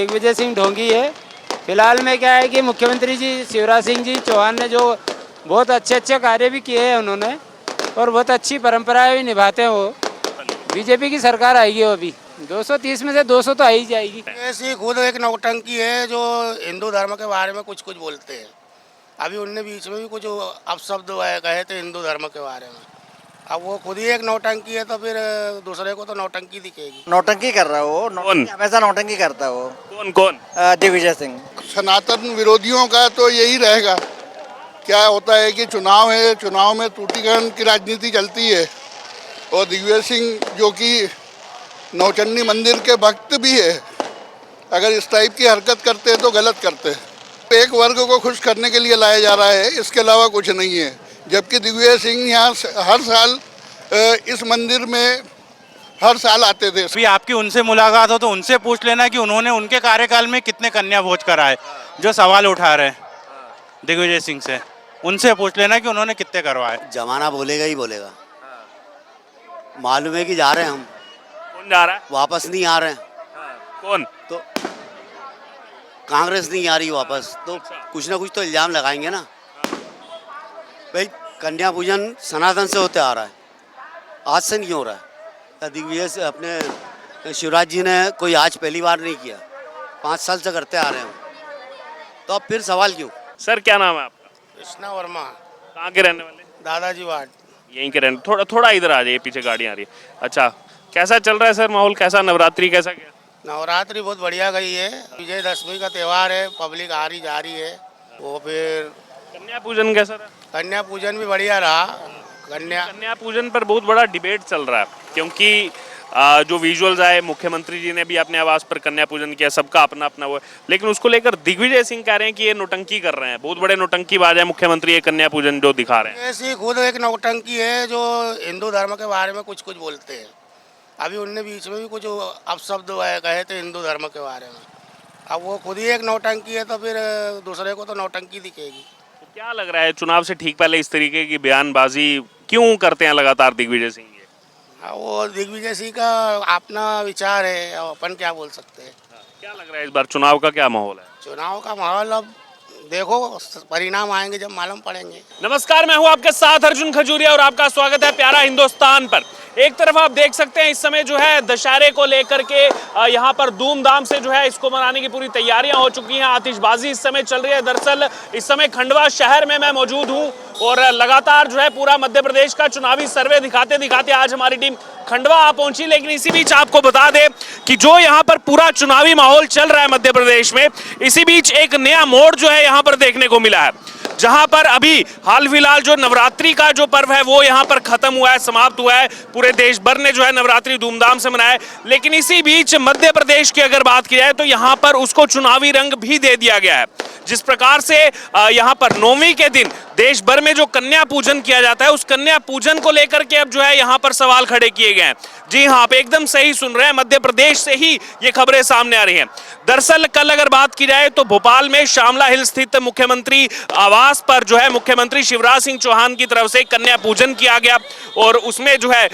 दिग्विजय सिंह ढोंगी है। फिलहाल में क्या है कि मुख्यमंत्री जी शिवराज सिंह जी चौहान ने जो बहुत अच्छे कार्य भी किए हैं उन्होंने, और बहुत अच्छी परंपराएं भी निभाते हैं वो। बीजेपी की सरकार आएगी वो अभी 230 में से 200 तो आ ही जाएगी। ऐसी खुद एक नौटंकी है जो हिंदू धर्म के बारे में कुछ बोलते हैं। अभी उनने बीच में भी कुछ अपशब्द कहे थे हिंदू धर्म के बारे में। अब वो खुद ही एक नौटंकी है तो फिर दूसरे को तो नौटंकी दिखेगी। नौटंकी कर रहा है वो, हमेशा नौटंकी करता है वो। कौन कौन? दिग्विजय सिंह। सनातन विरोधियों का तो यही रहेगा। क्या होता है कि चुनाव है, चुनाव में टूटीकरण की राजनीति चलती है, और दिग्विजय सिंह जो कि नौचंडी मंदिर के भक्त भी है, अगर इस टाइप की हरकत करते हैं तो गलत करते हैं। एक वर्ग को खुश करने के लिए लाया जा रहा है, इसके अलावा कुछ नहीं है। जबकि दिग्विजय सिंह यहाँ हर साल इस मंदिर में हर साल आते थे। अभी आपकी उनसे मुलाकात हो तो उनसे पूछ लेना कि उन्होंने उनके कार्यकाल में कितने कन्या भोज कराए, जो सवाल उठा रहे हैं दिग्विजय सिंह से। उनसे पूछ लेना कि उन्होंने कितने करवाए। जमाना बोलेगा ही बोलेगा। मालूम है कि जा रहे हैं हम। कौन जा रहा है? वापस नहीं आ रहे हैं। कौन? तो कांग्रेस नहीं आ रही वापस, तो कुछ ना कुछ तो इल्जाम लगाएंगे ना। भाई कन्या पूजन सनातन से होते आ रहा है, आज से नहीं हो रहा है। दिग्विजय से अपने शिवराज जी ने कोई आज पहली बार नहीं किया, 5 साल से करते आ रहे हैं। तो अब फिर सवाल क्यों? सर क्या नाम है आपका? कृष्णा वर्मा। कहाँ के रहने वाले? दादाजी वार्ड। यहीं के रहने। थोड़ा इधर आ जाइए, पीछे गाड़ी आ रही है। अच्छा, कैसा चल रहा है सर माहौल? कैसा नवरात्रि कैसा गया? नवरात्रि बहुत बढ़िया गई है। विजयदशमी का त्यौहार है, पब्लिक आ रही जा रही है। वो फिर कन्या पूजन कैसा रहा? कन्या पूजन भी बढ़िया रहा। कन्या पूजन पर बहुत बड़ा डिबेट चल रहा है, क्योंकि जो विजुअल्स आए, मुख्यमंत्री जी ने भी अपने आवास पर कन्या पूजन किया, सबका अपना अपना वो है। लेकिन उसको लेकर दिग्विजय सिंह कह रहे हैं कि ये नौटंकी कर रहे हैं, बहुत बड़े नौटंकीबाज है मुख्यमंत्री ये कन्या पूजन जो दिखा रहे हैं। ऐसी खुद एक नौटंकी है जो हिंदू धर्म के बारे में कुछ बोलते हैं। अभी उनने बीच में भी कुछ अपशब्द कहे थे हिंदू धर्म के बारे में। अब वो खुद ही एक नौटंकी है तो फिर दूसरे को तो नौटंकी दिखेगी। तो क्या लग रहा है, चुनाव से ठीक पहले इस तरीके की बयानबाजी क्यों करते हैं लगातार दिग्विजय सिंह? वो दिग्विजय सिंह का अपना विचार है, अपन क्या बोल सकते हैं। क्या लग रहा है इस बार चुनाव का क्या माहौल है? चुनाव का माहौल अब देखो, परिणाम आएंगे जब मालूम पड़ेंगे। नमस्कार, मैं हूं आपके साथ अर्जुन खजूरिया और आपका स्वागत है प्यारा हिंदुस्तान पर। एक तरफ आप देख सकते हैं इस समय जो है दशहरे को लेकर के यहाँ पर धूमधाम से जो है इसको मनाने की पूरी तैयारियां हो चुकी हैं। आतिशबाजी इस समय चल रही है। दरअसल इस समय खंडवा शहर में मैं मौजूद हूँ और लगातार जो है पूरा मध्य प्रदेश का चुनावी सर्वे दिखाते दिखाते आज हमारी टीम खंडवा आ पहुंची। लेकिन इसी बीच आपको बता दें कि जो यहाँ पर पूरा चुनावी माहौल चल रहा है मध्य प्रदेश में, इसी बीच एक नया मोड़ जो है यहाँ पर देखने को मिला है, जहां पर अभी हाल फिलहाल जो नवरात्रि का जो पर्व है वो यहां पर खत्म हुआ है, समाप्त हुआ है। पूरे देश भर ने जो है नवरात्रि धूमधाम से मनाया। लेकिन इसी बीच मध्य प्रदेश की अगर बात की जाए तो यहां पर उसको चुनावी रंग भी दे दिया गया है। जिस प्रकार से यहां पर नवमी के दिन देश भर में जो कन्या पूजन किया जाता है, उस कन्या पूजन को लेकर के अब जो है यहां पर सवाल खड़े किए गए हैं। जी हाँ, आप एकदम सही सुन रहे हैं, मध्य प्रदेश से ही ये खबरें सामने आ रही हैं। दरअसल कल अगर बात की जाए तो भोपाल में श्यामला हिल स्थित मुख्यमंत्री आवास पर जो है मुख्यमंत्री शिवराज सिंह चौहान की तरफ से कन्या पूजन किया गया और उसमें जो है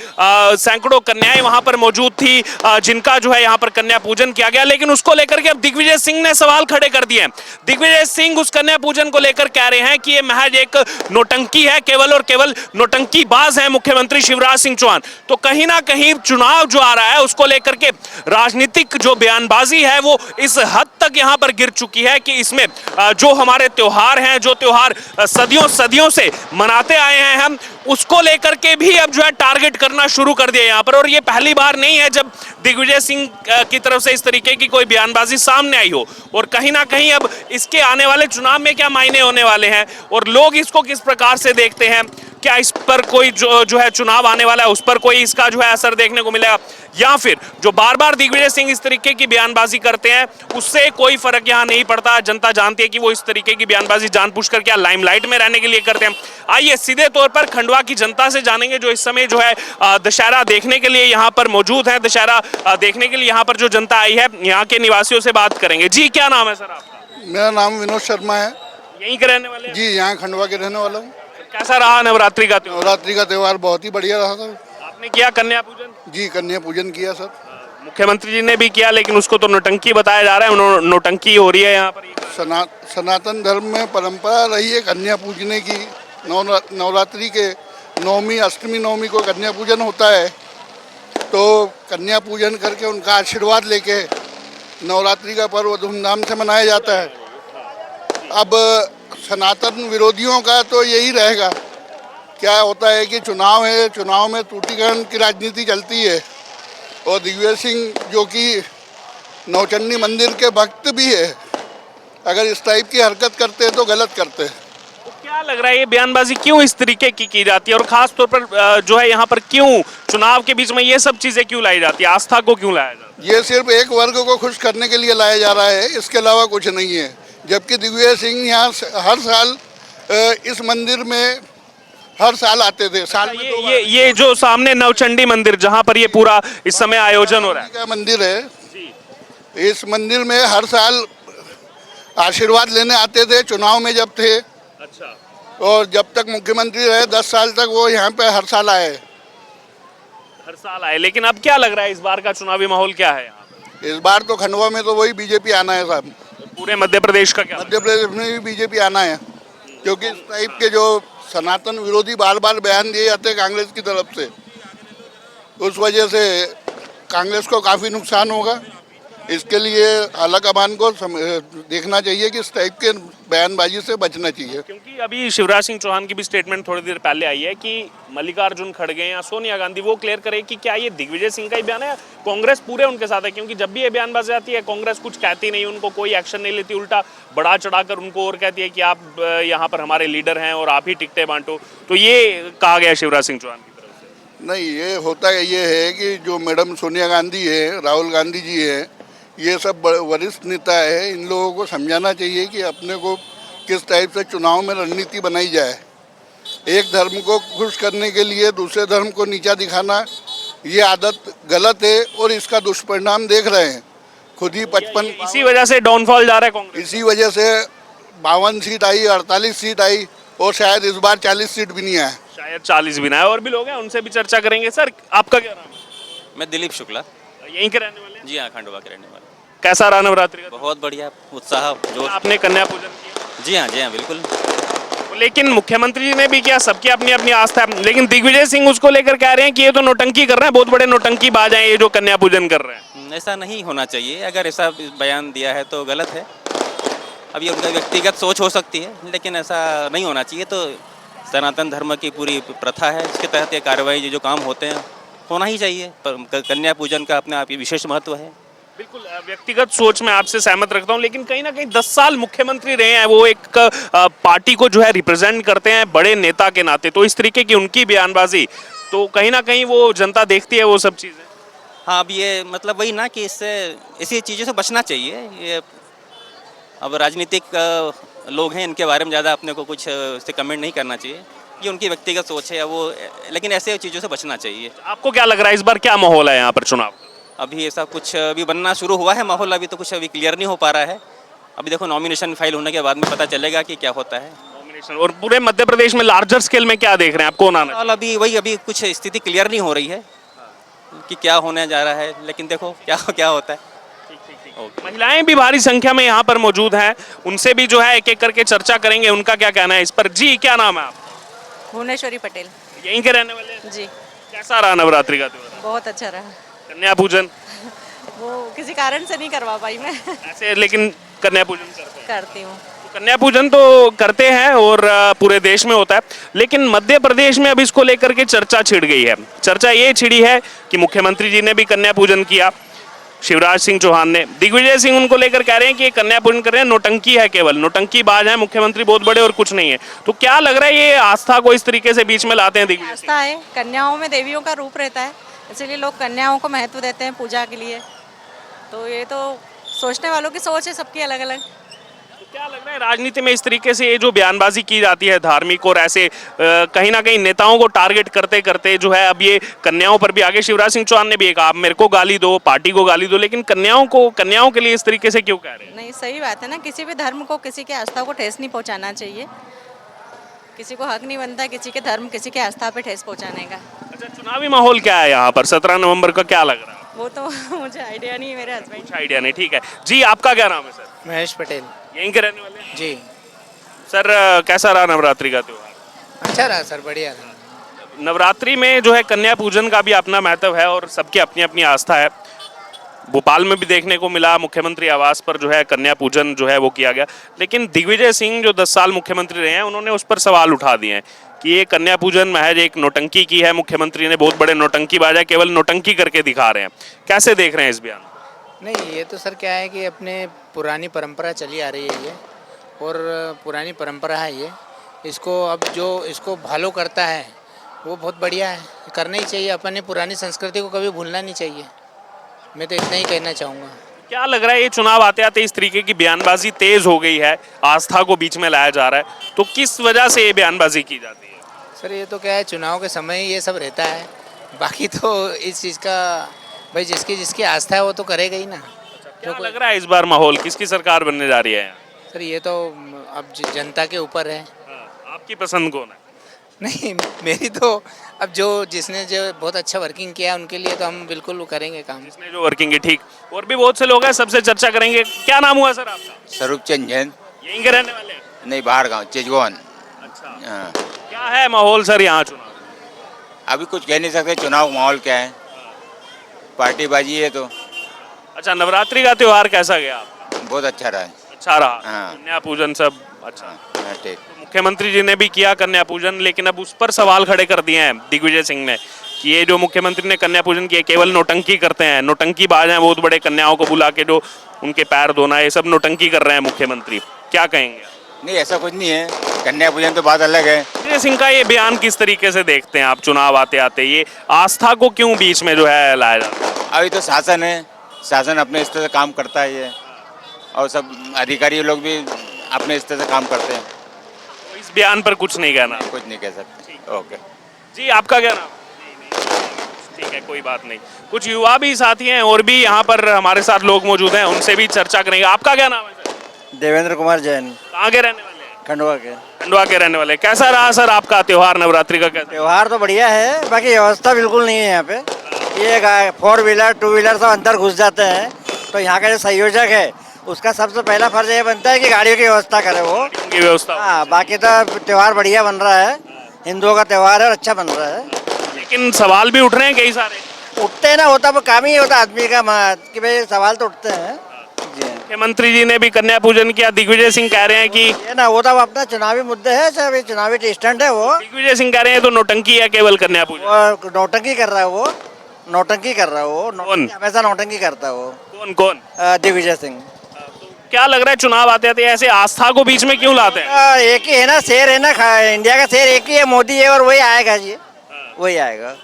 सैकड़ों कन्याएं वहां पर मौजूद थी, जिनका जो है यहां पर कन्या पूजन किया गया। लेकिन उसको लेकर के अब दिग्विजय सिंह ने सवाल खड़े कर दिए। दिग्विजय सिंह उस कन्या पूजन को लेकर कह रहे हैं कि ये महज एक नौटंकी है, केवल और केवल नौटंकीबाज है मुख्यमंत्री शिवराज सिंह चौहान। तो कहीं ना कहीं चुनाव जो आ रहा है उसको लेकर के राजनीतिक जो बयानबाजी है वो इस हद तक यहां पर गिर चुकी है कि इसमें जो हमारे त्योहार हैं, जो त्योहार सदियों सदियों से मनाते आए हैं हम, उसको लेकर के भी अब जो है टारगेट करना शुरू कर दिया यहां पर। और ये पहली बार नहीं है जब दिग्विजय सिंह की तरफ से इस तरीके की कोई बयानबाजी सामने आई हो। और कहीं ना कहीं अब इसके आने वाले चुनाव में क्या मायने होने वाले हैं और लोग इसको किस प्रकार से देखते हैं, क्या इस पर कोई जो है चुनाव आने वाला है उस पर कोई इसका जो है असर देखने को मिलेगा, या फिर जो बार बार दिग्विजय सिंह इस तरीके की बयानबाजी करते हैं उससे कोई फर्क यहां नहीं पड़ता। जनता जानती है कि वो इस तरीके की बयानबाजी जानबूझकर क्या लाइमलाइट में रहने के लिए करते हैं। आइए सीधे तौर पर खंडवा की जनता से जानेंगे जो इस समय जो है दशहरा देखने के लिए यहाँ पर मौजूद है। दशहरा देखने के लिए यहाँ पर जो जनता आई है, यहाँ के निवासियों से बात करेंगे। जी क्या नाम है सर आपका? मेरा नाम विनोद शर्मा है। यहीं के रहने वाले? जी, यहाँ खंडवा के रहने वाला हूँ। कैसा रहा नवरात्रि का त्योहार? नवरात्रि का त्यौहार बहुत ही बढ़िया रहा सर। आपने किया कन्या पूजन? जी, कन्या पूजन किया सर। मुख्यमंत्री जी ने भी किया, लेकिन उसको तो नौटंकी बताया जा रहा है, नौटंकी हो रही है यहाँ पर। सनातन धर्म में परंपरा रही है कन्या पूजने की। नवरात्रि के नवमी, अष्टमी, नवमी को कन्या पूजन होता है, तो कन्या पूजन करके उनका आशीर्वाद लेके नवरात्रि का पर्व धूमधाम से मनाया जाता है। अब सनातन विरोधियों का तो यही रहेगा। क्या होता है कि चुनाव है, चुनाव में टूटीकरण की राजनीति चलती है, और दिग्विजय सिंह जो कि नौचंडी मंदिर के भक्त भी है, अगर इस टाइप की हरकत करते हैं तो गलत करते हैं। तो क्या लग रहा है ये बयानबाजी क्यों इस तरीके की जाती है, और खास तौर पर जो है यहाँ पर क्यों चुनाव के बीच में ये सब चीजें क्यों लाई जाती है, आस्था को क्यों लाया जाता है? ये सिर्फ एक वर्ग को खुश करने के लिए लाया जा रहा है, इसके अलावा कुछ नहीं है। जबकि दिग्विजय सिंह यहाँ हर साल इस मंदिर में हर साल आते थे। साल में ये जो सामने नवचंडी मंदिर जहाँ पर ये पूरा इस समय आयोजन हो रहा है, का मंदिर है, इस मंदिर में हर साल आशीर्वाद लेने आते थे चुनाव में जब थे। अच्छा। और जब तक मुख्यमंत्री रहे 10 साल तक वो यहाँ पे हर साल आए। हर साल आए, लेकिन अब क्या लग रहा है इस बार का चुनावी माहौल क्या है यहाँ पे? इस बार तो खंडवा में तो वही बीजेपी आना है साहब। पूरे मध्य प्रदेश का क्या? मध्य प्रदेश में भी बीजेपी आना है, क्योंकि इस टाइप के जो सनातन विरोधी बार बार बयान दिए जाते हैं कांग्रेस की तरफ से, उस वजह से कांग्रेस को काफ़ी नुकसान होगा। इसके लिए आला कमान को देखना चाहिए कि इस टाइप के बयानबाजी से बचना चाहिए। क्योंकि अभी शिवराज सिंह चौहान की भी स्टेटमेंट थोड़ी देर पहले आई है कि मल्लिकार्जुन खड़गे या सोनिया गांधी वो क्लियर करे कि क्या ये दिग्विजय सिंह का ही बयान है, कांग्रेस पूरे उनके साथ है। क्योंकि जब भी ये बयानबाजी आती है कांग्रेस कुछ कहती नहीं, उनको कोई एक्शन नहीं लेती, उल्टा बढ़ा चढ़ाकर उनको और कहती है कि आप यहाँ पर हमारे लीडर हैं और आप ही टिकटें बांटो। तो ये कहा गया शिवराज सिंह चौहान की तरफ से। नहीं, ये होता ये है कि जो मैडम सोनिया गांधी है, राहुल गांधी जी है, ये सब वरिष्ठ नेता है, इन लोगों को समझाना चाहिए कि अपने को किस टाइप से चुनाव में रणनीति बनाई जाए। एक धर्म को खुश करने के लिए दूसरे धर्म को नीचा दिखाना, ये आदत गलत है और इसका दुष्परिणाम देख रहे हैं खुद ही। 55 इसी वजह से डाउनफॉल जा रहा है कांग्रेस। इसी वजह से 52 सीट आई, 48 सीट आई, और शायद इस बार 40 सीट भी नहीं आए। शायद 40 भी ना है। और भी लोग हैं, उनसे भी चर्चा करेंगे। सर, आपका क्या नाम है? मैं दिलीप शुक्ला। यहीं के रहने वाले हैं? जी हाँ, खंडवा के रहने वाले। कैसा रहा नवरात्रि का? बहुत बढ़िया, उत्साह जो। आपने कन्या पूजन किया? जी हाँ बिल्कुल। लेकिन मुख्यमंत्री जी ने भी किया, सबकी अपनी अपनी आस्था है, लेकिन दिग्विजय सिंह उसको लेकर कह रहे हैं कि ये तो नौटंकी कर रहे हैं, बहुत बड़े नौटंकी बाज हैं ये जो कन्या पूजन कर रहे हैं। ऐसा नहीं होना चाहिए। अगर ऐसा बयान दिया है तो गलत है। अब ये उनका व्यक्तिगत सोच हो सकती है, लेकिन ऐसा नहीं होना चाहिए। तो सनातन धर्म की पूरी प्रथा है, इसके तहत ये कार्रवाई जो काम होते हैं होना ही चाहिए। कन्या पूजन का अपने आप ही विशेष महत्व है। बिल्कुल, व्यक्तिगत सोच में आपसे सहमत रखता हूं, लेकिन कहीं ना कहीं 10 साल मुख्यमंत्री रहे हैं, वो एक पार्टी को जो है रिप्रेजेंट करते हैं बड़े नेता के नाते, तो इस तरीके की उनकी बयानबाजी तो कहीं ना कहीं वो जनता देखती है वो सब चीज़ें। हाँ, अब ये मतलब वही ना कि इससे ऐसी चीज़ों से बचना चाहिए। ये अब राजनीतिक लोग हैं, इनके बारे में ज़्यादा अपने को कुछ से कमेंट नहीं करना चाहिए। ये उनकी व्यक्तिगत सोच है वो, लेकिन ऐसे चीज़ों से बचना चाहिए। आपको क्या लग रहा है इस बार क्या माहौल है यहाँ पर चुनाव? अभी ऐसा कुछ अभी बनना शुरू हुआ है माहौल, अभी तो कुछ अभी क्लियर नहीं हो पा रहा है। अभी देखो नॉमिनेशन फाइल होने के बाद में पता चलेगा कि क्या होता है। नॉमिनेशन और पूरे मध्य प्रदेश में लार्जर स्केल में क्या देख रहे हैं आप, कौन आना? अभी कुछ स्थिति क्लियर नहीं हो रही है कि क्या होने जा रहा है, लेकिन देखो क्या होता है। महिलाएं भी भारी संख्या में यहाँ पर मौजूद हैं, उनसे भी जो है एक एक करके चर्चा करेंगे, उनका क्या कहना है इस पर। जी, क्या नाम है आप? भुवनेश्वरी पटेल। यहीं के रहने वाले हैं? जी। कैसा रहा नवरात्रि का त्योहार? बहुत अच्छा रहा। कन्या पूजन वो किसी कारण से नहीं करवा पाई मैं। ऐसे, लेकिन कन्या पूजन करती हूँ। तो कन्या पूजन तो करते हैं और पूरे देश में होता है, लेकिन मध्य प्रदेश में अब इसको लेकर के चर्चा छिड़ गई है। चर्चा ये छिड़ी है कि मुख्यमंत्री जी ने भी कन्या पूजन किया, शिवराज सिंह चौहान ने, दिग्विजय सिंह उनको लेकर कह रहे हैं कि ये कन्या पूजन कर रहे हैं, नौटंकी है, केवल नौटंकी बाज है, मुख्यमंत्री बहुत बड़े और कुछ नहीं है। तो क्या लग रहा है ये आस्था को इस तरीके से बीच में लाते हैं दिग्विजय सिंह? आस्था है, कन्याओं में देवियों का रूप रहता है, इसलिए लोग कन्याओं को महत्व देते हैं पूजा के लिए। तो ये तो सोचने वालों की सोच है, सबकी अलग अलग। तो क्या लग रहा है राजनीति में इस तरीके से ये जो बयानबाजी की जाती है धार्मिक और ऐसे कहीं ना कहीं नेताओं को टारगेट करते करते जो है अब ये कन्याओं पर भी आगे शिवराज सिंह चौहान ने भी कहा आप मेरे को गाली दो, पार्टी को गाली दो, लेकिन कन्याओं के लिए इस तरीके से क्यों कह रहे हैं? नहीं, सही बात है ना, किसी भी धर्म को, किसी के आस्था को ठेस नहीं पहुंचाना चाहिए। किसी को हक नहीं बनता किसी के धर्म, किसी के आस्था पे ठेस पहुंचाने का। अच्छा, चुनावी माहौल क्या है यहाँ पर 17 नवंबर का, क्या लग रहा है? वो तो मुझे आइडिया नहीं है, मेरे हस्बैंड। कुछ आइडिया नहीं, ठीक है जी। आपका क्या नाम है सर? महेश पटेल यहीं के रहने वाले हैं? जी। सर कैसा रहा नवरात्रि का त्योहार? अच्छा रहा सर, बढ़िया रहा। नवरात्रि में जो है कन्या पूजन का भी अपना महत्व है और सबकी अपनी अपनी आस्था है। भोपाल में भी देखने को मिला, मुख्यमंत्री आवास पर जो है कन्या पूजन जो है वो किया गया। लेकिन दिग्विजय सिंह जो 10 साल मुख्यमंत्री रहे हैं, उन्होंने उस पर सवाल उठा दिए हैं कि ये कन्या पूजन महज एक नौटंकी की है। मुख्यमंत्री ने बहुत बड़े नौटंकीबाज है, केवल नौटंकी करके दिखा रहे हैं। कैसे देख रहे हैं इस बयान? नहीं, ये तो सर क्या है कि अपने पुरानी परंपरा चली आ रही है ये, और पुरानी परंपरा है ये। इसको अब जो इसको फॉलो करता है वो बहुत बढ़िया है, करना ही चाहिए। अपनी पुरानी संस्कृति को कभी भूलना नहीं चाहिए। मैं तो इतना ही कहना चाहूँगा। क्या लग रहा है ये चुनाव आते आते इस तरीके की बयानबाजी तेज हो गई है, आस्था को बीच में लाया जा रहा है, तो किस वजह से ये बयानबाजी की जाती है? सर ये तो क्या है, चुनाव के समय ये सब रहता है। बाकी तो इस चीज़ का भाई जिसकी जिसकी आस्था है वो तो करेगा ही ना। क्या लग रहा है इस बार माहौल किसकी सरकार बनने जा रही है? सर ये तो अब जनता के ऊपर है। आपकी पसंद कौन है? नहीं, मेरी तो अब जिसने जो बहुत अच्छा वर्किंग किया है उनके लिए तो हम बिल्कुल करेंगे काम। जिसने जो वर्किंग है, ठीक। और भी बहुत से लोग हैं, सबसे चर्चा करेंगे। क्या नाम हुआ सर आपका? स्वरूप चंद जैन। यहीं के रहने वाले हैं? नहीं, बाहर गाँव चिचगौन। अच्छा, हाँ। क्या है माहौल सर यहाँ चुनाव? अभी कुछ कह नहीं सकते चुनाव माहौल क्या है, पार्टीबाजी है तो। अच्छा, नवरात्रि का त्योहार कैसा गया आपका? बहुत अच्छा रहा है। अच्छा रहा, हाँ। कन्या पूजन सब अच्छा। हाँ, ठीक। मुख्यमंत्री जी ने भी किया कन्या पूजन, लेकिन अब उस पर सवाल खड़े कर दिए हैं दिग्विजय सिंह ने कि ये जो मुख्यमंत्री ने कन्या पूजन किया केवल नौटंकी करते हैं, नौटंकीबाज हैं, बहुत बड़े कन्याओं को बुला के जो उनके पैर धोना, ये सब नौटंकी कर रहे हैं मुख्यमंत्री। क्या कहेंगे? नहीं, ऐसा कुछ नहीं है, कन्या पूजन तो बात अलग है। दिग्विजय सिंह का ये बयान किस तरीके से देखते हैं आप? चुनाव आते आते ये आस्था को क्यों बीच में जो है लाया जाता है? अभी तो शासन है, शासन अपने स्तर से काम करता है ये, और सब अधिकारी लोग भी अपने स्तर से काम करते हैं। तो इस बयान पर कुछ नहीं कहना? कुछ नहीं कह सकते। ओके जी, आपका क्या नाम? ठीक है, कोई बात नहीं। कुछ युवा भी साथी हैं और भी यहाँ पर हमारे साथ लोग मौजूद हैं, उनसे भी चर्चा करेंगे। आपका क्या नाम है सर? देवेंद्र कुमार जैन, कहाँ के रहने वाले हैं? खंडवा के। खंडवा के रहने वाले। कैसा रहा सर आपका त्योहार नवरात्रि का? कैसा? त्यौहार तो बढ़िया है, बाकी व्यवस्था बिल्कुल नहीं है यहाँ पे। ये 4 व्हीलर 2 व्हीलर सब अंदर घुस जाते हैं, तो यहाँ का जो संयोजक है उसका सबसे पहला फर्ज ये बनता है कि गाड़ियों की व्यवस्था करे वो। की व्यवस्था? हाँ, बाकी तो त्यौहार बढ़िया बन रहा है, हिंदुओं का त्यौहार है और अच्छा बन रहा है। लेकिन सवाल भी उठ रहे हैं कई सारे। उठते हैं ना, होता वो काम ही होता आदमी का कि भाई सवाल तो उठते हैं। जी, मुख्यमंत्री जी ने भी कन्या पूजन किया। दिग्विजय सिंह कह रहे हैं कि ये ना वो तो अपना चुनावी मुद्दे है, सब चुनावी स्टंट है वो। दिग्विजय सिंह कह रहे हैं तो नौटंकी है केवल कन्या पूजन। वो नौटंकी कर रहा है, वो नौटंकी कर रहा है, वो कौन? हमेशा नौटंकी करता है वो। कौन कौन? दिग्विजय सिंह। क्या लग रहा है चुनाव आते आते ऐसे आस्था को बीच में क्यों लाते हैं? एक ही है ना, शेर है ना, इंडिया का शेर एक ही है, मोदी है, और वही आएगा जी, वही आएगा,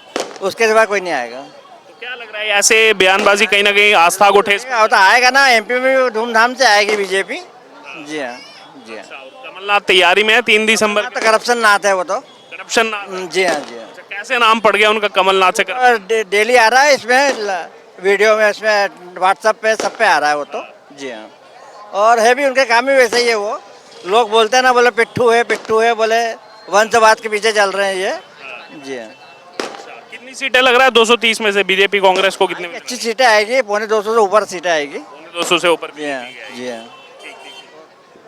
उसके सिवा कोई नहीं आएगा। तो क्या लग रहा है ऐसे बयानबाजी कहीं ना कहीं आस्था को ठेस? तो आएगा ना, एमपी में भी धूमधाम से आएगी बीजेपी। जी हाँ, जी हाँ। कमलनाथ तैयारी में है 3 दिसंबर। तो करप्शन नाथ है वो तो। करप्शन जी हाँ, जी हाँ। कैसे नाम पड़ गया उनका कमलनाथ से? और डेली आ रहा है इसमें, वीडियो में, इसमें व्हाट्सएप पे सब पे आ रहा है वो तो। जी हाँ, और है भी, उनके काम ही वैसे ही है वो। लोग बोलते हैं ना, बोले पिट्ठू है, बोले वंशवाद के पीछे चल रहे हैं ये। जी हाँ। कितनी सीटें लग रहा है 230 में से बीजेपी कांग्रेस को? कितनी अच्छी सीटें आएगी, 250 से ऊपर सीटें आएगी। 200 से ऊपर? जी हाँ, जी हाँ।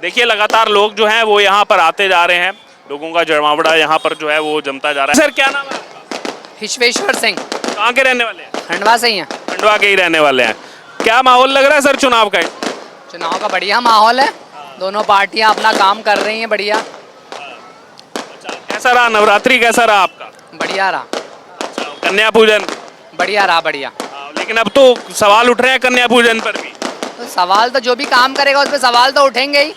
देखिए लगातार लोग जो हैं वो यहाँ पर आते जा रहे हैं, लोगों का जमावड़ा यहाँ पर जो है वो जमता जा रहा है। सर क्या नाम है आपका? विश्वेश्वर सिंह। कहाँ के रहने वाले हैं? खंडवा से ही हैं। खंडवा के ही रहने वाले हैं। क्या माहौल लग रहा है सर चुनाव का? चुनाव का बढ़िया माहौल है, दोनों पार्टियां अपना काम कर रही हैं बढ़िया। कैसा रहा नवरात्रि, कैसा रहा आपका? बढ़िया रहा। कन्या पूजन? बढ़िया रहा, बढ़िया। लेकिन अब तो सवाल उठ रहे हैं कन्या पूजन पर भी। तो सवाल तो जो भी काम करेगा उस पर सवाल तो उठेंगे ही।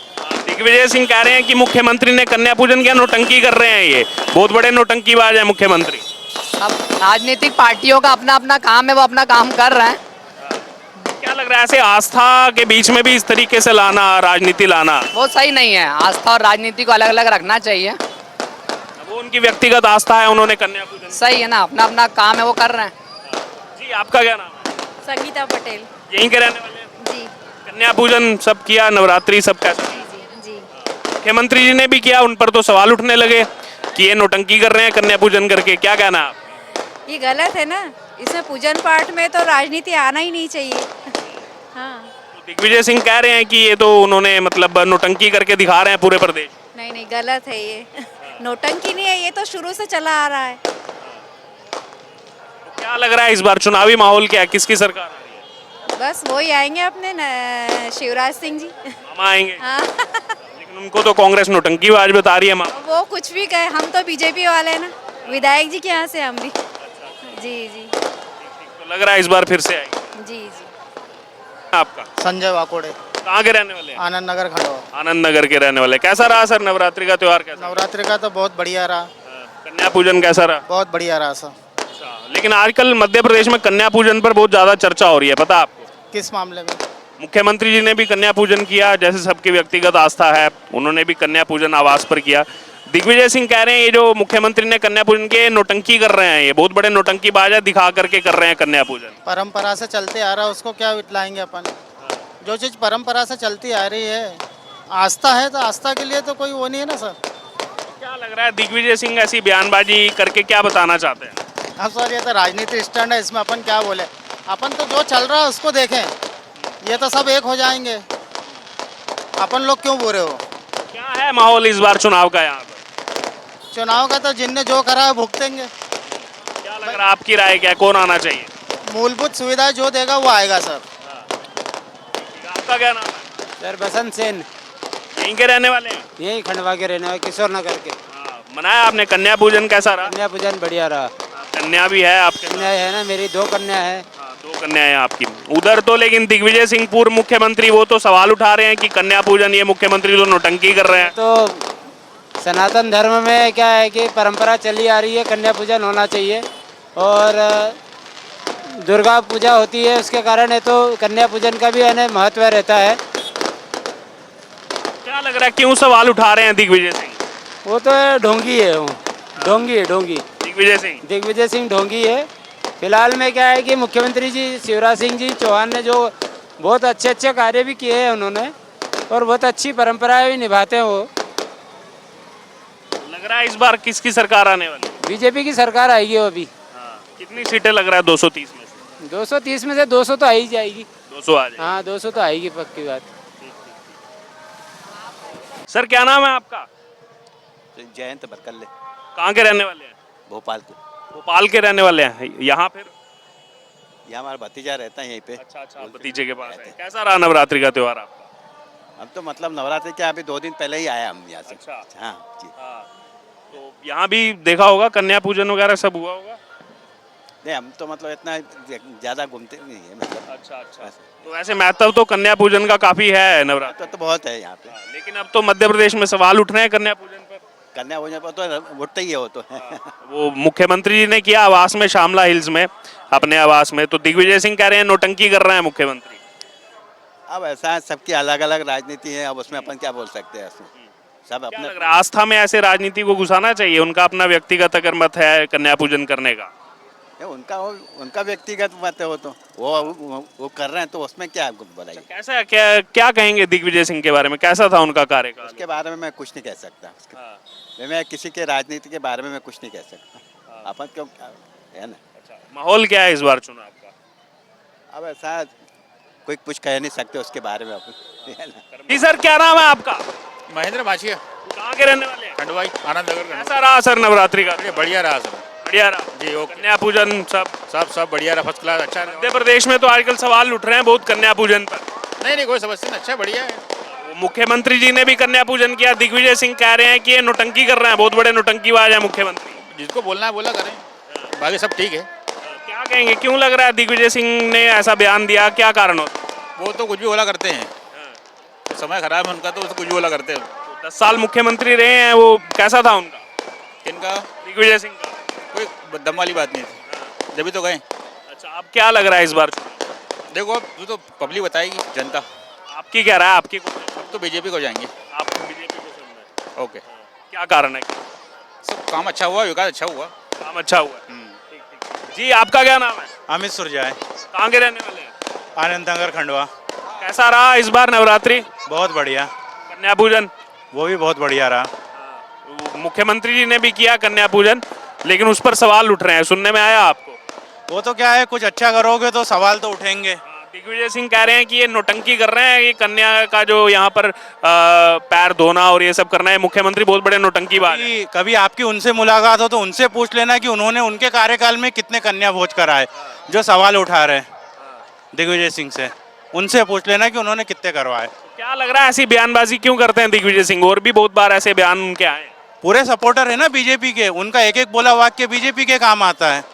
दिग्विजय सिंह कह रहे हैं कि मुख्यमंत्री ने कन्या पूजन किया, नौटंकी कर रहे हैं, ये बहुत बड़े नौटंकीबाज हैं मुख्यमंत्री। अब राजनीतिक पार्टियों का अपना अपना काम है, वो अपना काम कर रहे हैं। क्या लग रहा है ऐसे आस्था के बीच में भी इस तरीके से लाना, राजनीति लाना वो सही नहीं है। आस्था और राजनीति को अलग अलग रखना चाहिए। वो उनकी व्यक्तिगत आस्था है, उन्होंने कन्या पूजन सही है ना, अपना अपना काम है, वो कर रहे हैं। जी, आपका क्या नाम है? संगीता पटेल। यहीं के रहने वाले हैं? जी कन्या पूजन सब किया, नवरात्रि सब कैसा? जी। मुख्यमंत्री जी ने भी किया, उन पर तो सवाल उठने लगे कि ये नौटंकी कर रहे हैं कन्या पूजन करके। क्या कहना है आप? ये गलत है ना, इसमें पूजन पाठ में तो राजनीति आना ही नहीं चाहिए। हाँ दिग्विजय सिंह कह रहे हैं कि ये तो उन्होंने मतलब नौटंकी करके दिखा रहे हैं पूरे प्रदेश। नहीं नहीं, गलत है ये। नौटंकी नहीं है, ये तो शुरू से चला आ रहा है। तो क्या लग रहा है इस बार चुनावी माहौल क्या है, किसकी सरकार आ रही है? बस वही आएंगे अपने शिवराज सिंह जी। मामा आएंगे? हाँ। लेकिन उनको तो कांग्रेस नौटंकी बाज बता रही है मामा। वो कुछ भी कहे, हम तो बीजेपी वाले हैं ना, विधायक जी के यहाँ से हम भी। जी जी तो लग रहा है इस बार फिर से आएगी। जी जी। आपका संजय वाकोड़े, कहाँ के रहने वाले हैं? आनंद नगर खंडवा। आनंद नगर के रहने वाले। कैसा रहा सर नवरात्रि का त्योहार, कैसा? नवरात्रि का तो बहुत बढ़िया रहा, कन्या पूजन कैसा रहा? बहुत बढ़िया रहा सर। लेकिन आजकल मध्य प्रदेश में कन्या पूजन पर बहुत ज्यादा चर्चा हो रही है, पता आपको? किस मामले में? मुख्यमंत्री जी ने भी कन्या पूजन किया, जैसे सबकी व्यक्तिगत आस्था है, उन्होंने भी कन्या पूजन आवास पर किया। दिग्विजय सिंह कह रहे हैं ये जो मुख्यमंत्री ने कन्या पूजन किया, नौटंकी कर रहे हैं, ये बहुत बड़े नौटंकी बाजा दिखा करके कर रहे हैं कन्या पूजन। परंपरा से चलते आ रहा है, उसको क्या इटलाएंगे अपन? जो चीज़ परंपरा से चलती आ रही है, आस्था है तो आस्था के लिए तो कोई वो नहीं है ना सर। क्या लग रहा है दिग्विजय सिंह ऐसी बयानबाजी करके क्या बताना चाहते हैं? अब सर ये तो राजनीति स्टैंड है, इसमें अपन क्या बोले? अपन तो जो चल रहा है उसको देखें, ये तो सब एक हो जाएंगे, अपन लोग क्यों बुरे हो? क्या है माहौल इस बार चुनाव का यहाँ पर? चुनाव का तो जिनने जो करा है भुगतेंगे। क्या लग रहा है आपकी राय क्या है, कौन आना चाहिए? मूलभूत सुविधाएं जो देगा वो आएगा सर। आपका क्या नाम है? सर बसंत सेन, यहीं के रहने वाले हैं? यही खंडवा के रहने वाले, किशोर नगर के। मनाया आपने कन्या पूजन, कैसा रहा? कन्या पूजन बढ़िया रहा। कन्या भी है आपके? कन्या है ना, मेरी 2 कन्या है। 2 कन्याएं आपकी। उधर तो लेकिन दिग्विजय सिंह पूर्व मुख्यमंत्री, वो तो सवाल उठा रहे हैं कि कन्या पूजन ये मुख्यमंत्री तो नौटंकी कर रहे हैं। तो सनातन धर्म में क्या है कि परंपरा चली आ रही है, कन्या पूजन होना चाहिए। और दुर्गा पूजा होती है, उसके कारण है तो कन्या पूजन का भी है ना महत्व रहता है। क्या लग रहा है क्यों सवाल उठा रहे हैं दिग्विजय सिंह? वो तो ढोंगी है, वो ढोंगी है, ढोंगी। दिग्विजय सिंह ढोंगी है। फिलहाल में क्या है कि मुख्यमंत्री जी शिवराज सिंह जी चौहान ने जो बहुत अच्छे अच्छे कार्य भी किए हैं उन्होंने, और बहुत अच्छी परंपराएं भी निभाते हैं वो। लग रहा है इस बार किसकी सरकार आने वाली? बीजेपी की सरकार आएगी वो अभी। कितनी सीटें लग रहा है 230 में से? 230 में से 200 तो आ ही जाएगी। 200 आ जाएगी। हाँ 200 तो आएगी, पक्की बात। सर क्या नाम है आपका? जयंत बरकल्ले, कहाँ के रहने वाले हैं? भोपाल के। भोपाल के रहने वाले हैं। यहाँ फिर यहाँ हमारा भतीजा रहता है यहीं पे। अच्छा, भतीजे के पास है। कैसा रहा नवरात्रि का त्योहार आपका? हम तो मतलब नवरात्रि के अभी 2 दिन पहले ही आए हम यहाँ से। अच्छा। हाँ जी। तो यहाँ भी देखा होगा कन्या पूजन वगैरह सब हुआ होगा? नहीं, हम तो मतलब इतना ज़्यादा घूमते नहीं है मतलब। अच्छा। तो वैसे महत्व तो कन्या पूजन का काफी है नवरात्रि। तो बहुत है यहाँ पे। लेकिन अब तो मध्य प्रदेश में सवाल उठ रहे हैं कन्या पूजन पर। कन्या पूजन पर तो उठते ही है वो तो। वो मुख्यमंत्री जी ने किया आवास में, शामला हिल्स में, अपने आवास में। तो दिग्विजय सिंह कह रहे हैं नौटंकी कर रहे हैं मुख्यमंत्री। अब ऐसा है, सबकी अलग अलग राजनीति है, अब उसमें अपन क्या बोल सकते हैं उसमें। सब क्या अपने लग रहा है आस्था में ऐसे राजनीति को घुसाना चाहिए? उनका अपना व्यक्तिगत अगर मत है कन्या पूजन करने का, उनका व्यक्तिगत मत है, वो कर रहे हैं तो उसमें क्या बताइए। कैसा क्या कहेंगे दिग्विजय सिंह के बारे में, कैसा था उनका कार्यकाल? उसके बारे में मैं कुछ नहीं कह सकता। मैं किसी के राजनीति के बारे में मैं कुछ नहीं कह सकता। अपन क्यों है ना। माहौल क्या है इस बार चुनाव का? अब ऐसा कोई कुछ कह नहीं सकते उसके बारे में अपन। जी सर क्या नाम है आपका? महेंद्र माछिया, कहाँ के रहने वाले हैं? खंडवाई, आनंद नगर। कैसा रहा सर नवरात्रि का? बढ़िया रहा सर। बढ़िया रहा जी। ओके। कन्या पूजन सब बढ़िया रहा, फर्स्ट क्लास। अच्छा मध्य प्रदेश में तो आजकल सवाल उठ रहे हैं बहुत कन्या पूजन पर। नहीं कोई समस्या नहीं, अच्छा बढ़िया है। मुख्यमंत्री जी ने भी कन्या पूजन किया। दिग्विजय सिंह कह रहे हैं कि ये नौटंकी कर रहे हैं, बहुत बड़े नौटंकीबाज है मुख्यमंत्री। जिसको बोलना है बोला करें, बाकी सब ठीक है। क्या कहेंगे, क्यों लग रहा है दिग्विजय सिंह ने ऐसा बयान दिया, क्या कारण होता? वो तो कुछ भी बोला करते हैं, समय खराब है उनका तो कुछ भी बोला करते हैं। 10 साल मुख्यमंत्री रहे हैं, वो कैसा था उनका? किनका? दिग्विजय सिंह का। कोई दम वाली बात नहीं थी, जब भी तो गए। अच्छा, अब क्या लग रहा है इस बार? देखो अब तो पब्लिक बताएगी, जनता। आपकी क्या राय है? आपकी अब तो बीजेपी को जाएंगे। आप बीजेपी को सुन रहे? ओके। क्या कारण है? सब काम अच्छा हुआ, विकास अच्छा हुआ। काम अच्छा हुआ। जी आपका क्या नाम है? अमित सुरजाए, कहाँ के रहने वाले हैं? आनंद नगर खंडवा। कैसा रहा इस बार नवरात्रि? बहुत बढ़िया। कन्या पूजन? वो भी बहुत बढ़िया रहा। मुख्यमंत्री जी ने भी किया कन्या पूजन, लेकिन उस पर सवाल उठ रहे हैं, सुनने में आया आपको? वो तो क्या है, कुछ अच्छा करोगे तो सवाल तो उठेंगे। दिग्विजय सिंह कह रहे हैं कि ये नोटंकी कर रहे हैं, ये कन्या का जो यहाँ पर पैर धोना और ये सब करना है, मुख्यमंत्री बहुत बड़े नोटंकीबाज हैं। कभी आपकी उनसे मुलाकात हो तो उनसे पूछ लेना कि उन्होंने उनके कार्यकाल में कितने कन्या भोज कराए, जो सवाल उठा रहे हैं दिग्विजय सिंह से। उनसे पूछ लेना कि उन्होंने कितने करवाए। क्या लग रहा है ऐसी बयानबाजी क्यों करते हैं दिग्विजय सिंह? और भी बहुत बार ऐसे बयान उनके आए हैं। पूरे सपोर्टर है ना बीजेपी के, उनका एक एक बोला वाक्य बीजेपी के काम आता है।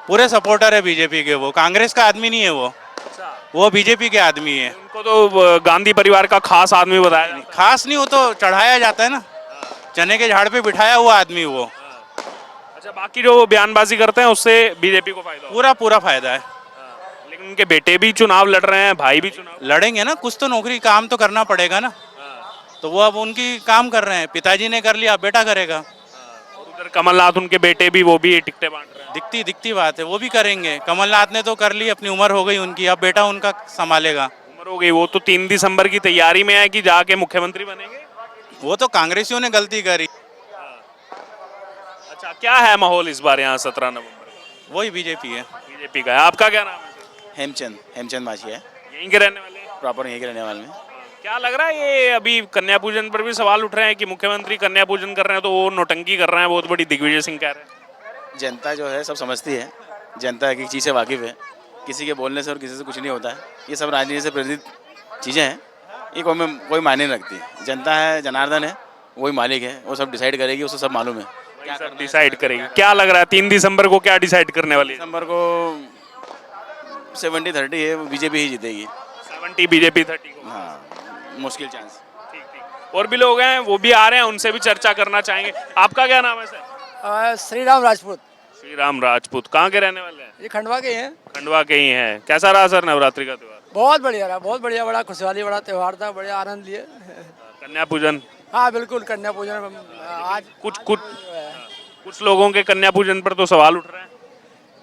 पूरे सपोर्टर है बीजेपी के, वो कांग्रेस का आदमी नहीं है, वो बीजेपी के आदमी है। उनको तो गांधी परिवार का खास आदमी बताया जाता है। खास नहीं, वो तो चढ़ाया जाता है ना, चने के झाड़ पे बिठाया हुआ आदमी वो। अच्छा, बाकी जो बयानबाजी करते हैं उससे बीजेपी को फायदा पूरा पूरा फायदा है। लेकिन उनके बेटे भी चुनाव लड़ रहे हैं, भाई भी चुनाव लड़ेंगे ना, कुछ तो नौकरी काम तो करना पड़ेगा ना। तो वो अब उनकी काम कर रहे हैं, पिताजी ने कर लिया, अब बेटा करेगा। और उधर कमलनाथ उनके बेटे भी, वो भी टिकटें बांट रहे हैं। दिखती बात है, वो भी करेंगे। कमलनाथ ने तो कर ली, अपनी उम्र हो गई उनकी, अब बेटा उनका संभालेगा। उम्र हो गई, वो तो 3 दिसंबर की तैयारी में है कि जाके मुख्यमंत्री बनेंगे। वो तो कांग्रेसियों ने गलती करी। अच्छा, क्या है माहौल इस बार यहाँ 17 नवंबर? वही बीजेपी है। बीजेपी का है। आपका क्या नाम है? हेमचंद माछी है, यहीं के रहने वाले? प्रॉपर यहीं के रहने वाले हैं। क्या लग रहा है ये अभी कन्या पूजन पर भी सवाल उठ रहे हैं कि मुख्यमंत्री कन्या पूजन कर रहे हैं तो वो नोटंकी कर रहे हैं, बहुत बड़ी दिग्विजय सिंह कह रहे हैं। जनता जो है सब समझती है, जनता एक एक चीज़ से वाकिफ़ है, किसी के बोलने से और किसी से कुछ नहीं होता है। ये सब राजनीति से प्रेरित चीज़ें हैं, ये कोई मायने नहीं रखती। जनता है, जनार्दन है, वही मालिक है, वो सब डिसाइड करेगी, उसे सब मालूम है क्या सब डिसाइड करेगी। क्या लग रहा है 3 दिसंबर को क्या डिसाइड करने वाली है? दिसंबर को 70-30 है, बीजेपी ही जीतेगी। 70 बीजेपी 30 को? हाँ, मुश्किल चांस। ठीक। और भी लोग हैं, वो भी आ रहे हैं, उनसे भी चर्चा करना चाहेंगे। आपका क्या नाम है सर? श्रीराम राजपूत। श्रीराम राजपूत। कहाँ के रहने वाले हैं? ये खंडवा के हैं। खंडवा के ही हैं। कैसा रहा सर नवरात्रि का त्योहार? बहुत बढ़िया रहा, बहुत बढ़िया, बड़ा खुशहाली बड़ा त्यौहार था, बड़े आनंद लिए। कन्या पूजन? हाँ बिल्कुल, कन्या पूजन आज कुछ लोगों के कन्या पूजन पर तो सवाल उठ रहे हैं।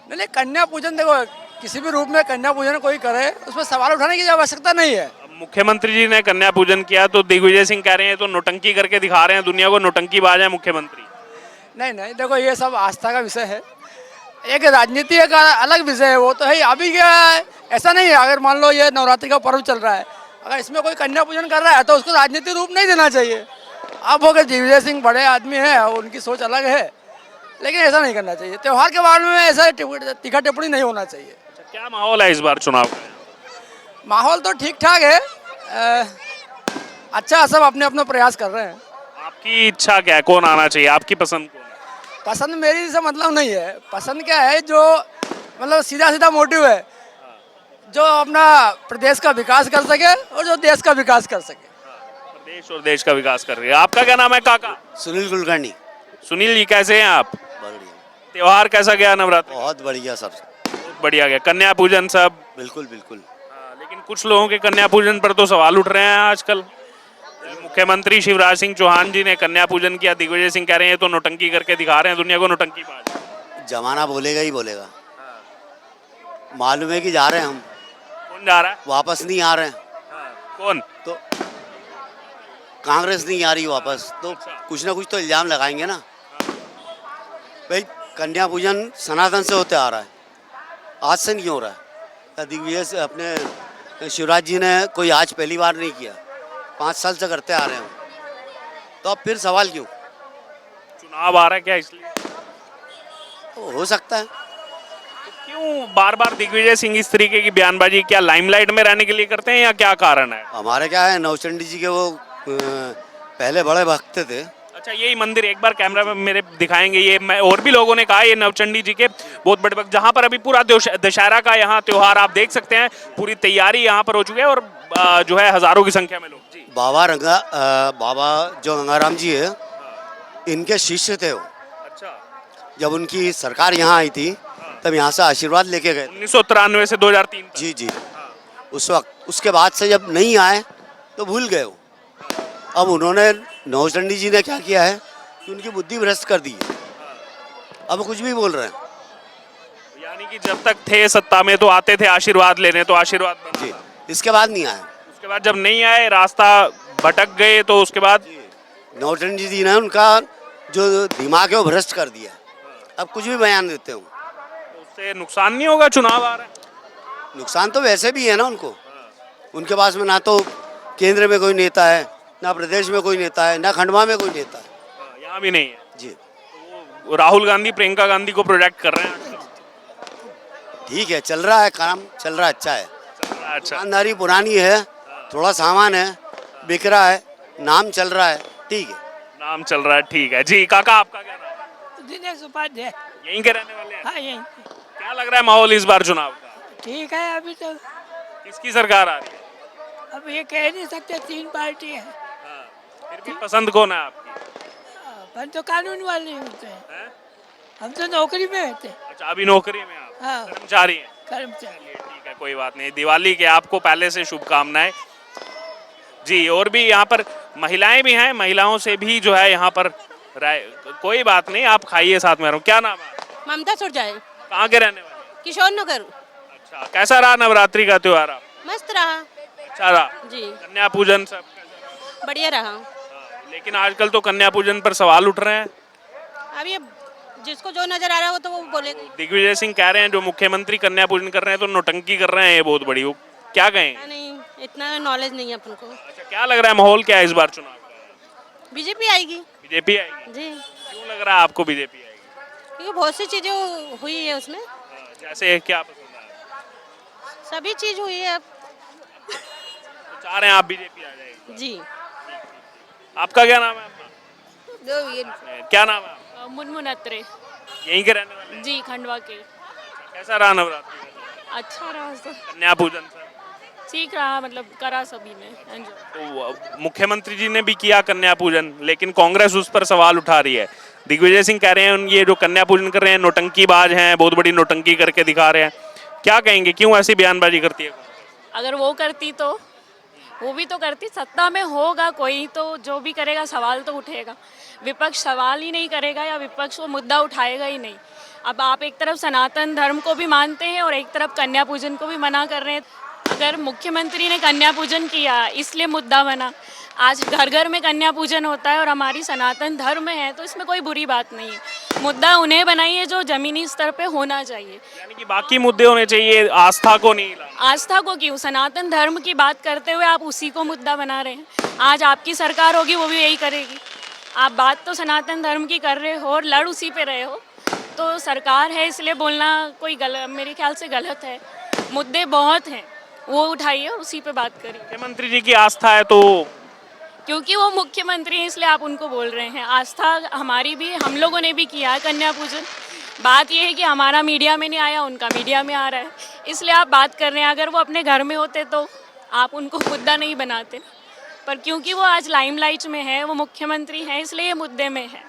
नहीं, कन्या पूजन देखो, किसी भी रूप में कन्या पूजन कोई करे उसमें सवाल उठाने की आवश्यकता नहीं है। मुख्यमंत्री जी ने कन्या पूजन किया तो दिग्विजय सिंह कह रहे हैं तो नोटंकी करके दिखा रहे हैं दुनिया को, नोटंकीबाज है मुख्यमंत्री। नहीं, देखो ये सब आस्था का विषय है, एक राजनीति का अलग विषय है, वो तो है। अभी क्या है, ऐसा नहीं है, अगर मान लो ये नवरात्रि का पर्व चल रहा है, अगर इसमें कोई कन्या पूजन कर रहा है तो उसको राजनीतिक रूप नहीं देना चाहिए। अब हो गए दिग्विजय सिंह बड़े आदमी हैं, उनकी सोच अलग है, लेकिन ऐसा नहीं करना चाहिए। त्यौहार के बारे में ऐसा तीखा टिप्पणी नहीं होना चाहिए। क्या माहौल है इस बार चुनाव का? माहौल तो ठीक ठाक है, अच्छा, सब अपने अपने प्रयास कर रहे हैं। आपकी इच्छा क्या है, कौन आना चाहिए? आपकी पसंद कौन है? पसंद मेरी से मतलब नहीं है, पसंद क्या है, जो मतलब सीधा मोटिव है, जो अपना प्रदेश का विकास कर सके और जो देश का विकास कर सके। प्रदेश और देश का विकास कर रही है। आपका क्या नाम है काका? सुनील कुलकर्णी। सुनील जी, कैसे हैं आप? बढ़िया। त्योहार कैसा गया नवरात्रि? बहुत बढ़िया सर, बहुत बढ़िया गया। कन्या पूजन सब? बिल्कुल। लेकिन कुछ लोगों के कन्या पूजन पर तो सवाल उठ रहे हैं आजकल। मुख्यमंत्री शिवराज सिंह चौहान जी ने कन्या पूजन किया, दिग्विजय सिंह कह रहे हैं तो नोटंकी करके दिखा रहे हैं दुनिया को, नोटंकीबाज। जमाना बोलेगा ही बोलेगा। मालूम है कि जा रहे हैं हम। कौन जा रहा है? वापस नहीं आ रहे हैं। कौन? तो कांग्रेस नहीं आ रही वापस, तो कुछ ना कुछ तो इल्जाम लगाएंगे ना। भाई कन्या पूजन सनातन से होते आ रहा है, आज से नहीं हो रहा है। दिग्विजय से अपने शिवराज जी ने कोई आज पहली बार नहीं किया, 5 साल से करते आ रहे हैं, तो अब फिर सवाल क्यों? चुनाव आ रहा है क्या इसलिए? तो हो सकता है। तो क्यों बार बार दिग्विजय सिंह इस तरीके की बयानबाजी, क्या लाइमलाइट में रहने के लिए करते हैं या क्या कारण है? हमारे क्या है, नवचंडी जी के वो पहले बड़े भक्त थे। अच्छा, यही मंदिर एक बार कैमरा में मेरे दिखाएंगे। ये मैं और भी लोगों ने कहा ये नवचंडी जी के बहुत बड़े भक्त, जहाँ पर अभी पूरा दशहरा का यहाँ त्योहार आप देख सकते हैं, पूरी तैयारी यहाँ पर हो चुकी है और जो है हजारों की संख्या में लोग। जी, बाबा जो गंगाराम जी है, इनके शिष्य थे वो। अच्छा, जब उनकी सरकार यहाँ आई थी तब यहाँ से आशीर्वाद लेके गए 1993 से 2003 तक। जी। उस वक्त, उसके बाद से जब नहीं आए तो भूल गए वो। अब उन्होंने, नौचंडी जी ने क्या किया है कि उनकी बुद्धि भ्रष्ट कर दी है, अब कुछ भी बोल रहे हैं। यानी कि जब तक थे सत्ता में तो आते थे आशीर्वाद लेने, तो आशीर्वाद बना जी, था। इसके बाद नहीं आए। उसके बाद जब नहीं आए, रास्ता भटक गए, तो उसके बाद नौचंडी जी ने उनका जो दिमाग है वो भ्रष्ट कर दिया, अब कुछ भी बयान देते हो। उससे नुकसान नहीं होगा, चुनाव आ रहा है। नुकसान तो वैसे भी है ना उनको। उनके पास में ना तो केंद्र में कोई नेता है, ना प्रदेश में कोई नेता है, ना खंडवा में कोई नेता है। यहाँ भी नहीं है जी। वो राहुल गांधी प्रियंका गांधी को प्रोटेक्ट कर रहे हैं आजकल। ठीक है, चल रहा है काम, चल रहा अच्छा है। अच्छा, दुकानदारी पुरानी है, थोड़ा सामान है, बिक रहा है, नाम चल रहा है, ठीक है। नाम चल रहा है, ठीक है जी। काका आपका क्या नाम है? दिनेश उपाध्याय। यहीं के रहने वाले हैं? हाँ यही। क्या लग रहा है माहौल इस बार चुनाव का? ठीक है, अभी तो किसकी सरकार आ रही है? अब ये कह नहीं सकते, 3 पार्टी है। फिर भी पसंद कौन है आपकी? अपन तो कानून वाले होते हैं, हम तो नौकरी में होते हैं। अच्छा, अभी नौकरी में आप? हाँ। कर्मचारी हैं? कर्मचारी। ठीक है, कोई बात नहीं। दिवाली के आपको पहले से शुभकामनाएं जी। और भी यहाँ पर महिलाएं भी हैं, महिलाओं से भी जो है यहाँ पर राय। कोई बात नहीं, आप खाइए, साथ में रहूं। क्या नाम है? ममता सुरजाई। कहाँ के रहने वाले? किशोर नगर। अच्छा, कैसा रहा नवरात्रि का त्योहार आप? मस्त रहा। अच्छा रहा जी। कन्या पूजन सब बढ़िया रहा। लेकिन आजकल तो कन्या पूजन पर सवाल उठ रहे हैं। अब ये जिसको जो नजर आ रहा है वो तो वो बोलेगा। दिग्विजय सिंह कह रहे हैं जो मुख्यमंत्री कन्या पूजन कर रहे हैं तो नौटंकी कर रहे हैं, ये बहुत बड़ी। वो क्या कहें? नहीं, इतना नॉलेज नहीं है अपन को। अच्छा, क्या लग रहा है माहौल क्या है इस बार चुनाव का? बीजेपी आएगी। बीजेपी आएगी जी। क्यों लग रहा है आपको बीजेपी आएगी? क्योंकि बहुत सी चीजें हुई है उसमें। जैसे क्या पसंद है? सभी चीज हुई है। तो चाह रहे हैं आप बीजेपी आ जाएगी? जी। आपका क्या नाम है? क्या नाम है? मुनमुन अत्रे। यहीं के रहने वाले? जी, खंडवा के। कैसा रहा नवरात्रि? अच्छा रहा सब। कन्या पूजन सब ठीक रहा, मतलब करा सभी ने एंजॉय। तो मुख्यमंत्री जी ने भी किया कन्या पूजन, लेकिन कांग्रेस उस पर सवाल उठा रही है। दिग्विजय सिंह कह रहे हैं ये जो कन्या पूजन कर रहे हैं नौटंकीबाज हैं, बहुत बड़ी नौटंकी करके दिखा रहे हैं। क्या कहेंगे, क्यों ऐसी बयानबाजी करती है? अगर वो करती तो वो भी तो करती। सत्ता में होगा कोई तो जो भी करेगा सवाल तो उठेगा। विपक्ष सवाल ही नहीं करेगा या विपक्ष वो मुद्दा उठाएगा ही नहीं। अब आप एक तरफ सनातन धर्म को भी मानते हैं और एक तरफ कन्या पूजन को भी मना कर रहे हैं। अगर मुख्यमंत्री ने कन्या पूजन किया इसलिए मुद्दा बना, आज घर घर में कन्या पूजन होता है और हमारी सनातन धर्म है, तो इसमें कोई बुरी बात नहीं है। मुद्दा उन्हें बनाइए जो जमीनी स्तर पे होना चाहिए, यानी कि बाकी मुद्दे होने चाहिए, आस्था को नहीं लाना। आस्था को क्यों? सनातन धर्म की बात करते हुए आप उसी को मुद्दा बना रहे हैं। आज आपकी सरकार होगी वो भी यही करेगी। आप बात तो सनातन धर्म की कर रहे हो और लड़ उसी पे रहे हो, तो सरकार है इसलिए बोलना कोई मेरे ख्याल से गलत है। मुद्दे बहुत हैं, वो उठाइए, उसी पे बात करिए। मुख्यमंत्री जी की आस्था है तो क्योंकि वो मुख्यमंत्री हैं इसलिए आप उनको बोल रहे हैं। आस्था हमारी भी, हम लोगों ने भी किया है कन्या पूजन। बात ये है कि हमारा मीडिया में नहीं आया, उनका मीडिया में आ रहा है, इसलिए आप बात कर रहे हैं। अगर वो अपने घर में होते तो आप उनको मुद्दा नहीं बनाते, पर क्योंकि वो आज लाइमलाइट में है, वो मुख्यमंत्री हैं, इसलिए ये मुद्दे में है,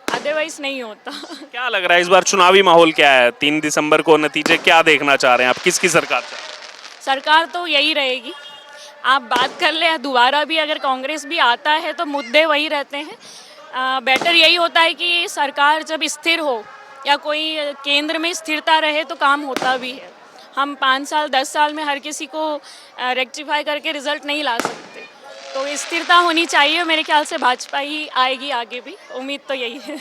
अदरवाइज नहीं होता। क्या लग रहा है इस बार चुनावी माहौल क्या है? 3 दिसंबर को नतीजे क्या देखना चाह रहे हैं आप? किसकी सरकार चाह रहे हैं? सरकार तो यही रहेगी। आप बात कर ले, दोबारा भी अगर कांग्रेस भी आता है तो मुद्दे वही रहते हैं। बेटर यही होता है कि सरकार जब स्थिर हो या कोई केंद्र में स्थिरता रहे तो काम होता भी है। हम 5 साल 10 साल में हर किसी को रेक्टिफाई करके रिजल्ट नहीं ला सकते, तो स्थिरता होनी चाहिए। मेरे ख्याल से भाजपा ही आएगी आगे भी, उम्मीद तो यही है।